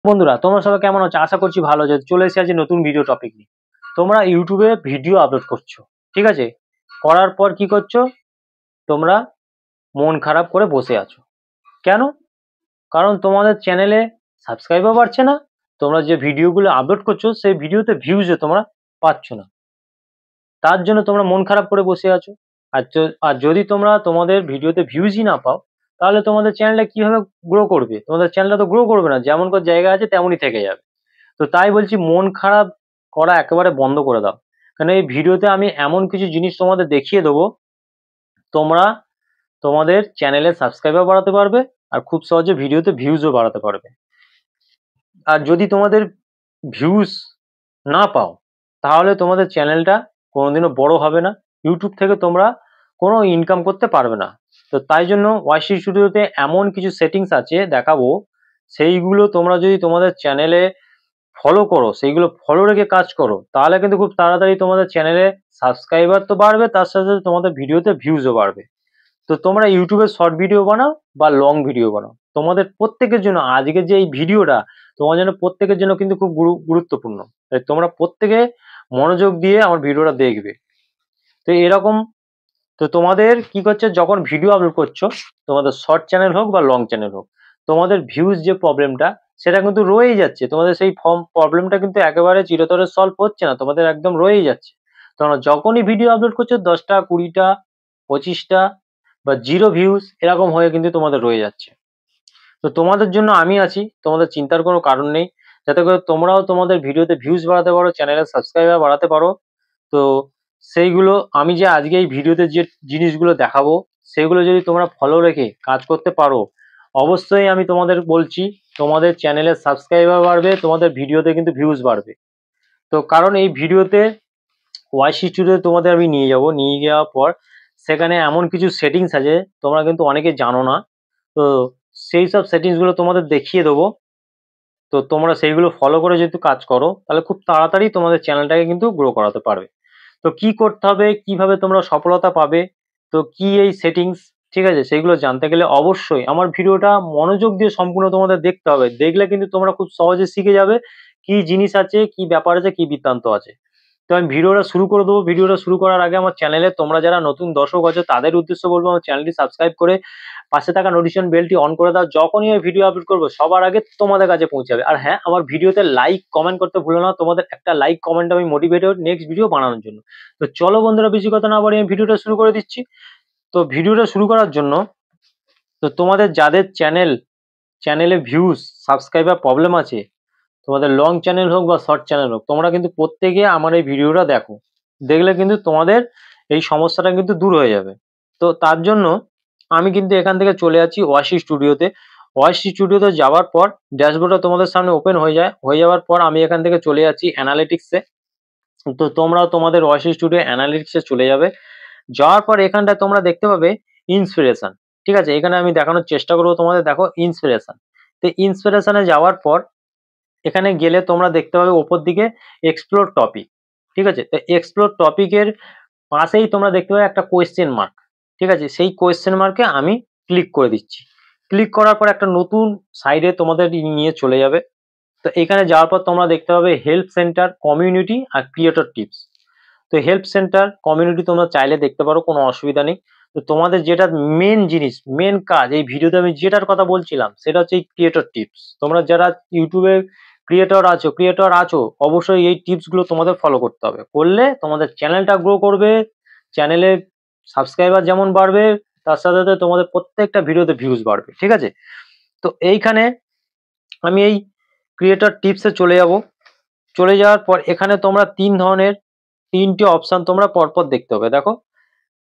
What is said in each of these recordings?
বন্ধুরা তোমরা সবাই কেমন আছো? আশা করছি ভালো আছো। চলে এসেছি আজ নতুন ভিডিও টপিক নিয়ে। তোমরা ইউটিউবে ভিডিও আপলোড করছো, ঠিক আছে? করার পর কি করছো? তোমরা মন খারাপ করে বসে আছো। কেন? কারণ তোমাদের চ্যানেলে সাবস্ক্রাইবার বাড়ছে না। তোমরা যে ভিডিওগুলো আপলোড করছো সেই ভিডিওতে ভিউজও তোমরা পাচ্ছ না। তার জন্য তোমরা মন খারাপ করে বসে আছো। আর যদি তোমরা তোমাদের ভিডিওতে ভিউজই না পাও, তাহলে তোমাদের চ্যানেলটা কিভাবে গ্রো করবে? তোমাদের চ্যানেলটা তো গ্রো করবে না, যেমন জায়গা আছে তেমনই থেকে যাবে। তো তাই বলছি, মন খারাপ করা একেবারে বন্ধ করে দাও। কারণ এই ভিডিওতে আমি এমন কিছু জিনিস তোমাদের দেখিয়ে দেবো, তোমরা তোমাদের চ্যানেলের সাবস্ক্রাইবার বাড়াতে পারবে আর খুব সহজে ভিডিওতে ভিউজও বাড়াতে পারবে। আর যদি তোমাদের ভিউজ না পাও, তাহলে তোমাদের চ্যানেলটা কোনোদিনও বড় হবে না। ইউটিউব থেকে তোমরা কোনো ইনকাম করতে পারবে না। তো তাই জন্য ওয়াইসি স্টুডিওতে এমন কিছু সেটিংস আছে দেখাবো, সেইগুলো তোমরা যদি তোমাদের চ্যানেলে ফলো করো, সেইগুলো ফলো রেখে কাজ করো, তাহলে কিন্তু খুব তাড়াতাড়ি তোমাদের চ্যানেলে সাবস্ক্রাইবার তো বাড়বে, তার সাথে সাথে তোমাদের ভিডিওতে ভিউজও বাড়বে। তো তোমরা ইউটিউবে শর্ট ভিডিও বানাও বা লং ভিডিও বানাও, তোমাদের প্রত্যেকের জন্য আজকে যে এই ভিডিওটা তোমার জন্য প্রত্যেকের জন্য কিন্তু খুব গুরুত্বপূর্ণ। তাই তোমরা প্রত্যেকে মনোযোগ দিয়ে আমার ভিডিওটা দেখবে। তো এরকম, তো তোমাদের কি করছে, যখন ভিডিও আপলোড করছো, তোমাদের শর্ট চ্যানেল হোক বা লং চ্যানেল হোক, তোমাদের ভিউজ যে প্রবলেমটা সেটা কিন্তু রয়েই যাচ্ছে। তোমাদের সেই প্রবলেমটা কিন্তু একেবারে চিরতরে সলভ হচ্ছে না, তোমাদের একদম রয়েই যাচ্ছে। তোমরা যখনই ভিডিও আপলোড করছো 10টা 20টা 25টা বা জিরো ভিউজ এরকম হয়ে কিন্তু তোমাদের রয়ে যাচ্ছে। তো তোমাদের জন্য আমি আছি, তোমাদের চিন্তার কোনো কারণ নেই। যাতে করে তোমরাও তোমাদের ভিডিওতে ভিউজ বাড়াতে পারো, চ্যানেলের সাবস্ক্রাইবার বাড়াতে পারো। তো সেইগুলো আমি যে আজকে এই ভিডিওতে যে জিনিসগুলো দেখাবো, সেগুলো যদি তোমরা ফলো রেখে কাজ করতে পারো, অবশ্যই আমি তোমাদের বলছি তোমাদের চ্যানেলের সাবস্ক্রাইবার বাড়বে, তোমাদের ভিডিওতে কিন্তু ভিউজ বাড়বে। তো কারণ এই ভিডিওতে ওয়াইসি স্টুডিওতে তোমাদের আমি নিয়ে যাব, নিয়ে যাওয়ার পর সেখানে এমন কিছু সেটিংস আছে তোমরা কিন্তু অনেকে জানো না। তো সেই সব সেটিংসগুলো তোমাদের দেখিয়ে দেবো। তো তোমরা সেইগুলো ফলো করে যদি কাজ করো, তাহলে খুব তাড়াতাড়ি তোমাদের চ্যানেলটাকে কিন্তু গ্রো করাতে পারবে। তো কি করতে হবে, কিভাবে তোমরা সফলতা পাবে, তো কি এই সেটিংস, ঠিক আছে, সেইগুলো জানতে গেলে অবশ্যই আমার ভিডিওটা মনোযোগ দিয়ে সম্পূর্ণ তোমাদের দেখতে হবে। দেখলে কিন্তু তোমরা খুব সহজে শিখে যাবে কি জিনিস আছে, কি ব্যাপার আছে, কি বৃত্তান্ত আছে। তো আমি ভিডিওটা শুরু করে দেবো। ভিডিওটা শুরু করার আগে আমার চ্যানেলে তোমরা যারা নতুন দর্শক আছে তাদের উদ্দেশ্য বলবো, আমার চ্যানেলটি সাবস্ক্রাইব করে পাশে থাকা নোটিফিকেশন বেলটি অন করে দাও। যখনই আমি ভিডিও আপলোড করবো সবার আগে তোমাদের কাছে পৌঁছাবে। আর হ্যাঁ, আমার ভিডিওতে লাইক কমেন্ট করতে ভুলো না। তোমাদের একটা লাইক কমেন্ট আমি মোটিভেটেড নেক্সট ভিডিও বানানোর জন্য। তো চলো বন্ধুরা, বেশি কথা না বাড়িয়ে আমি ভিডিওটা শুরু করে দিচ্ছি। তো ভিডিওটা শুরু করার জন্য, তো তোমাদের যাদের চ্যানেলে ভিউজ সাবস্ক্রাইবার প্রবলেম আছে, তোমাদের লং চ্যানেল হোক বা শর্ট চ্যানেল হোক, তোমরা কিন্তু প্রত্যেকে আমার এই ভিডিওটা দেখো। দেখলে কিন্তু তোমাদের এই সমস্যাটা কিন্তু দূর হয়ে যাবে। তো তার জন্য আমি কিন্তু এখান থেকে চলে যাচ্ছি ওয়াইসি স্টুডিওতে। ওয়াইসি স্টুডিওতে যাওয়ার পর ড্যাশবোর্ডটা তোমাদের সামনে ওপেন হয়ে যায়। হয়ে যাওয়ার পর আমি এখান থেকে চলে যাচ্ছি অ্যানালিটিক্সে। তো তোমরাও তোমাদের ওয়াইসি স্টুডিও অ্যানালিটিক্সে চলে যাবে। যাওয়ার পর এখানটায় তোমরা দেখতে পাবে ইন্সপিরেশন। ঠিক আছে, এখানে আমি দেখানোর চেষ্টা করবো তোমাদের। দেখো ইন্সপিরেশন। তো ইন্সপিরেশনে যাওয়ার পর এখানে গেলে তোমরা দেখতে পাবে ওপর দিকে এক্সপ্লোর টপিক। ঠিক আছে, তো এক্সপ্লোর টপিকের পাশেই তোমরা দেখতে পাবে একটা কোয়েশ্চেন মার্ক। ঠিক আছে, সেই কোয়েশ্চেন মার্কে আমি ক্লিক করে দিচ্ছি। ক্লিক করার পর একটা নতুন সাইডে তোমাদের নিয়ে চলে যাবে। তো এখানে যাওয়ার পর তোমরা দেখতে পাবে হেল্প সেন্টার, কমিউনিটি আর ক্রিয়েটর টিপস। তো হেল্প সেন্টার, কমিউনিটি তোমরা চাইলে দেখতে পারো, কোনো অসুবিধা নেই। তো তোমাদের যেটা মেন জিনিস, মেন কাজ এই ভিডিওতে আমি যেটার কথা বলছিলাম, সেটা হচ্ছে এই ক্রিয়েটর টিপস। তোমরা যারা ইউটিউবে ক্রিয়েটর আছো অবশ্যই এই টিপস গুলো তোমাদের ফলো করতে হবে। করলে তোমাদের চ্যানেলটা গ্রো করবে, চ্যানেলে সাবস্ক্রাইবার যেমন বাড়বে, তার সাথে সাথে তোমাদের প্রত্যেকটা ভিডিওতে ভিউজ বাড়বে। ঠিক আছে, তো এইখানে আমি এই ক্রিয়েটর টিপসে চলে যাব। চলে যাওয়ার পর এখানে তোমরা তিনটে অপশন তোমরা পরপর দেখতে হবে। দেখো,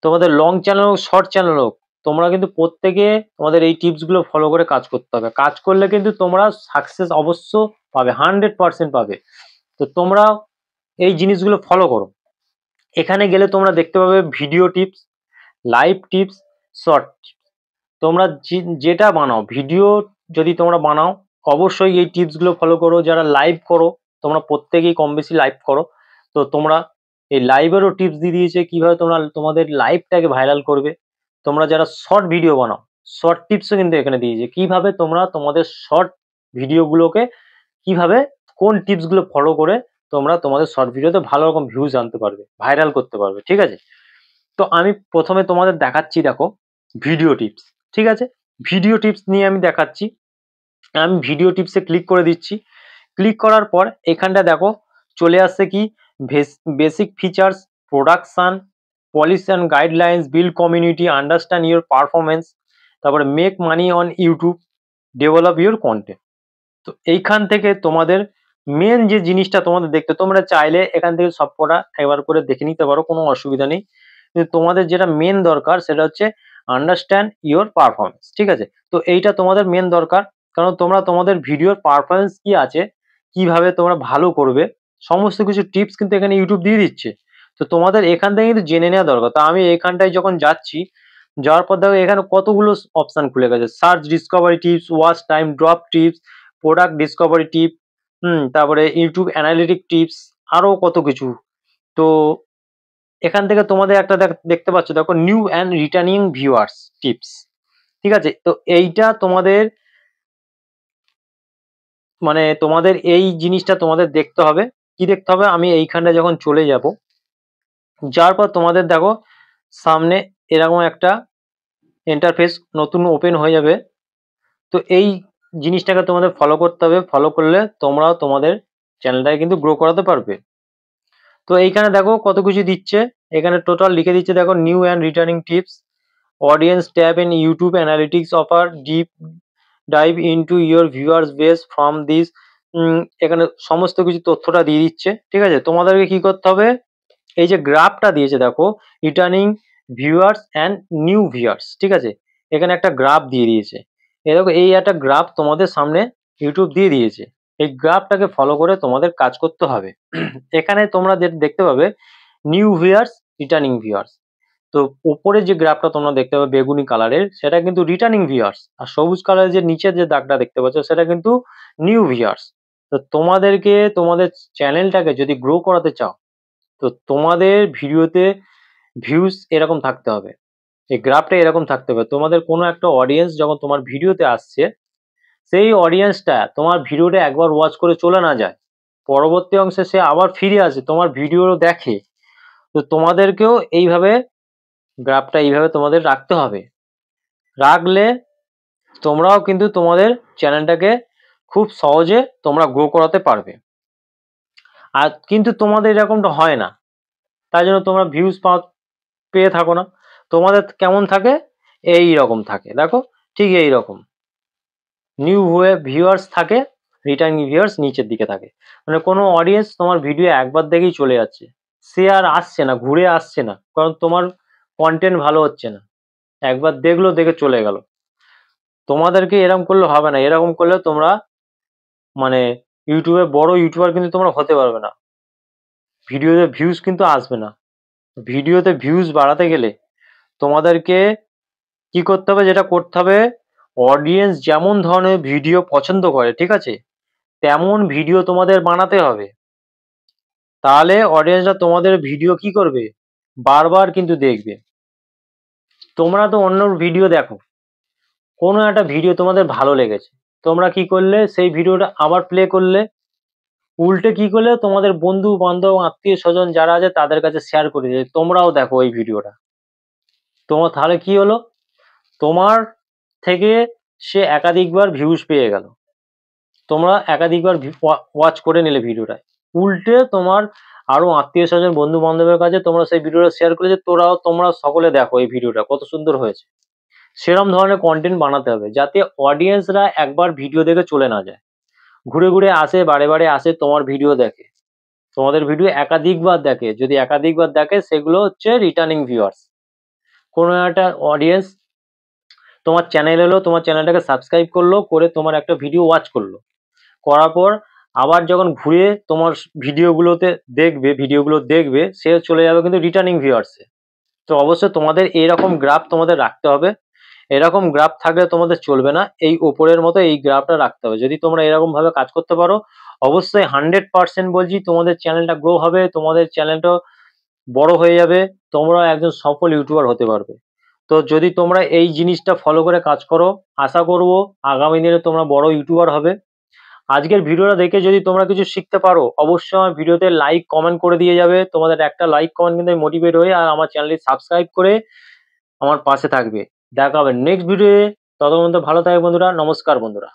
তোমাদের লং চ্যানেল হোক শর্ট চ্যানেল হোক, তোমরা কিন্তু প্রত্যেকে তোমাদের এই টিপস গুলো ফলো করে কাজ করতে হবে। কাজ করলে কিন্তু তোমরা সাকসেস অবশ্য পাবে, 100% পাবে। তো তোমরা এই জিনিসগুলো ফলো করো। এখানে গেলে তোমরা দেখতে পাবে video tips, live tips, short tips. তোমরা যেটা বানাও ভিডিও, যদি তোমরা বানাও অবশ্যই এই টিপস গুলো ফলো করো। যারা লাইভ করো, তোমরা প্রত্যেকেই কম বেশি লাইভ করো। তো তোমরা এই লাইভেরও টিপস দিয়ে দিয়েছে কিভাবে তোমরা তোমাদের লাইভটাকে ভাইরাল করবে। তোমরা যারা শর্ট ভিডিও বানাও, শর্ট টিপসও কিন্তু এখানে দিয়েছে কিভাবে তোমরা তোমাদের শর্ট ভিডিওগুলোকে কিভাবে কোন টিপসগুলো ফলো করে তোমরা তোমাদের শর্ট ভিডিওতে ভালো রকম ভিউজ আনতে পারবে, ভাইরাল করতে পারবে, ঠিক আছে? তো আমি প্রথমে তোমাদের দেখাচ্ছি, দেখো ভিডিও টিপস, ঠিক আছে? ভিডিও টিপস নিয়ে আমি দেখাচ্ছি। আমি ভিডিও টিপসে ক্লিক করে দিচ্ছি। ক্লিক করার পর এখানটা দেখো চলে আসছে কি, basic features, production, policy and guidelines, build community, understand your performance, তারপরে make money on YouTube, develop your content. তো এইখান থেকে তোমাদের মেন যে জিনিসটা তোমাদের দেখতে, তোমরা চাইলে এখান থেকে সবকটা একবার করে দেখে নিতে পারো, কোনো অসুবিধা নেই। কিন্তু তোমাদের যেটা মেন দরকার সেটা হচ্ছে আন্ডারস্ট্যান্ড ইওর পারফরমেন্স, ঠিক আছে? তো এইটা তোমাদের মেন দরকার, কারণ তোমরা তোমাদের ভিডিওর পারফরমেন্স কি আছে, কিভাবে তোমরা ভালো করবে, সমস্ত কিছু টিপস কিন্তু এখানে ইউটিউব দিয়ে দিচ্ছে। তো তোমাদের এখান থেকে কিন্তু জেনে নেওয়া দরকার। তো আমি এখানটায় যখন যাচ্ছি, যাওয়ার পর দেখো এখানে কতগুলো অপশন খুলে গেছে, search discovery tips, watch time drop tips, product discovery tip, তারপরে ইউটিউব অ্যানালিটিক টিপস, আরো কত কিছু। তো এখান থেকে তোমাদের একটা দেখতে পাচ্ছ, দেখো new and returning viewers tips, ঠিক আছে? তো এইটা তোমাদের মানে তোমাদের এই জিনিসটা তোমাদের দেখতে হবে। কি দেখতে হবে, আমি এইখানটা যখন চলে যাব, যাওয়ার পর তোমাদের দেখো সামনে এরকম একটা ইন্টারফেস নতুন ওপেন হয়ে যাবে। তো এই জিনিসটাকে তোমাদের ফলো করতে হবে, ফলো করলে তোমরাও তোমাদের চ্যানেলটাকে কিন্তু গ্রো করাতে পারবে। তো এইখানে দেখো কত কিছু দিচ্ছে, এখানে টোটাল লিখে দিচ্ছে, দেখো new and returning tips, audience tab in YouTube analytics offer deep dive into your viewers base form this. এখানে সমস্ত কিছু তথ্যটা দিয়ে দিচ্ছে, ঠিক আছে? তোমাদেরকে কি করতে হবে, এই যে গ্রাফটা দিয়েছে দেখো, returning viewers and new viewers, ঠিক আছে? এখানে একটা গ্রাফ দিয়ে দিয়েছে। এই দেখো এই একটা গ্রাফ তোমাদের সামনে ইউটিউব দিয়ে দিয়েছে। এই গ্রাফটাকে ফলো করে তোমাদের কাজ করতে হবে। এখানে তোমরা দেখতে পাবে নিউ ভিউয়ার্স, রিটার্নিং ভিউয়ার্স। তো উপরে যে গ্রাফটা তোমরা দেখতে পাবে বেগুনি কালারের, সেটা কিন্তু রিটার্নিং ভিউয়ার্স, আর সবুজ কালারের যে নিচের যে দাগটা দেখতে পাচ্ছ সেটা কিন্তু নিউ ভিউয়ার্স। তো তোমাদেরকে তোমাদের চ্যানেলটাকে যদি গ্রো করাতে চাও, তো তোমাদের ভিডিওতে ভিউজ এরকম থাকতে হবে, এই গ্রাফটা এরকম থাকতে হবে। তোমাদের কোনো একটা অডিয়েন্স যখন তোমার ভিডিওতে আসছে, সেই অডিয়েন্সটা তোমার ভিডিওটা একবার ওয়াচ করে চলে না যায়, পরবর্তী অংশে সে আবার ফিরে আসে তোমার ভিডিও দেখে। তো তোমাদেরকেও এইভাবে গ্রাফটা এইভাবে তোমাদের রাখতে হবে। রাখলে তোমরাও কিন্তু তোমাদের চ্যানেলটাকে খুব সহজে তোমরা গ্রো করাতে পারবে। আর কিন্তু তোমাদের এরকমটা হয় না, তাই জন্য তোমরা ভিউজ পেয়ে থাকো না। তোমাদের কেমন থাকে, এই রকম থাকে, দেখো ঠিক এই রকম নিউ ভিউয়ার্স থাকে, রিটার্নিং ভিউয়ার্স নিচের দিকে থাকে। মানে কোনো অডিয়েন্স তোমার ভিডিও একবার দেখেই চলে যাচ্ছে, সে আর আসছে না, ঘুরে আসছে না, কারণ তোমার কন্টেন্ট ভালো হচ্ছে না, একবার দেখলো দেখে চলে গেল। তোমাদেরকে এরকম করলে হবে না, এরকম করলে তোমরা মানে ইউটিউবে বড় ইউটিউবার কিন্তু তোমরা হতে পারবে না, ভিডিওতে ভিউজ কিন্তু আসবে না। ভিডিওতে ভিউজ বাড়াতে গেলে তোমাদেরকে কি করতে হবে, যেটা করতে হবে, অডিয়েন্স যেমন ধরনের ভিডিও পছন্দ করে, ঠিক আছে, তেমন ভিডিও তোমাদের বানাতে হবে। তাহলে অডিয়েন্সরা তোমাদের ভিডিও কি করবে, বারবার কিন্তু দেখবে। তোমরা তো অন্য ভিডিও দেখো, কোনো একটা ভিডিও তোমাদের ভালো লেগেছে, তোমরা কি করলে সেই ভিডিওটা আবার প্লে করলে, উল্টে কি করলে তোমাদের বন্ধু বান্ধব আত্মীয় স্বজন যারা আছে তাদের কাছে শেয়ার করে দিলে, তোমরাও দেখো ওই ভিডিওটা। তোমার তাহলে কি হলো, তোমার থেকে সে একাধিকবার ভিউজ পেয়ে গেল, তোমরা একাধিকবার ওয়াচ করে নিলে ভিডিওটা, উল্টে তোমার আরো আত্মীয় স্বজন বন্ধু বান্ধবের কাছে তোমরা সেই ভিডিওটা শেয়ার করেছে, তোমরা সকলে দেখো এই ভিডিওটা কত সুন্দর হয়েছে। সেরম ধরনের কন্টেন্ট বানাতে হবে যাতে অডিয়েন্সরা একবার ভিডিও দেখে চলে না যায়, ঘুরে ঘুরে আসে, বারে বারে আসে তোমার ভিডিও দেখে, তোমাদের ভিডিও একাধিকবার দেখে। যদি একাধিকবার দেখে সেগুলো হচ্ছে রিটার্নিং ভিউয়ার্স। কোনো একটা অডিয়েন্স তোমার চ্যানেল এলো, তোমার চ্যানেলটাকে সাবস্ক্রাইব করলো, করে তোমার একটা ভিডিও ওয়াচ করলো, করার পর আবার যখন ঘুরে তোমার ভিডিওগুলো দেখবে, সে চলে যাবে কিন্তু রিটার্নিং ভিউয়ার্সে। তো অবশ্যই তোমাদের এইরকম গ্রাফ তোমাদের রাখতে হবে। এরকম গ্রাফ থাকলে তোমাদের চলবে না, এই উপরের মতো এই গ্রাফটা রাখতে হবে। যদি তোমরা এরকম ভাবে কাজ করতে পারো, অবশ্যই 100% বলছি তোমাদের চ্যানেলটা গ্রো হবে, তোমাদের চ্যানেলটা বড় হয়ে যাবে, তোমরা একজন সফল ইউটিউবার হতে পারবে। তো যদি তোমরা এই জিনিসটা ফলো করে কাজ করো, আশা করব আগামী দিনে তোমরা বড় ইউটিউবার হবে। আজকের ভিডিওটা দেখে যদি তোমরা কিছু শিখতে পারো অবশ্যই আমার ভিডিওতে লাইক কমেন্ট করে দিয়ে যাবে। তোমাদের একটা লাইক কমেন্ট কিন্তু মোটিভেট হয়ে আর আমার চ্যানেলটি সাবস্ক্রাইব করে আমার পাশে থাকবে। দেখা হবে নেক্সট ভিডিওতে। ততক্ষণ পর্যন্ত ভালো থাকবে বন্ধুরা। নমস্কার বন্ধুরা।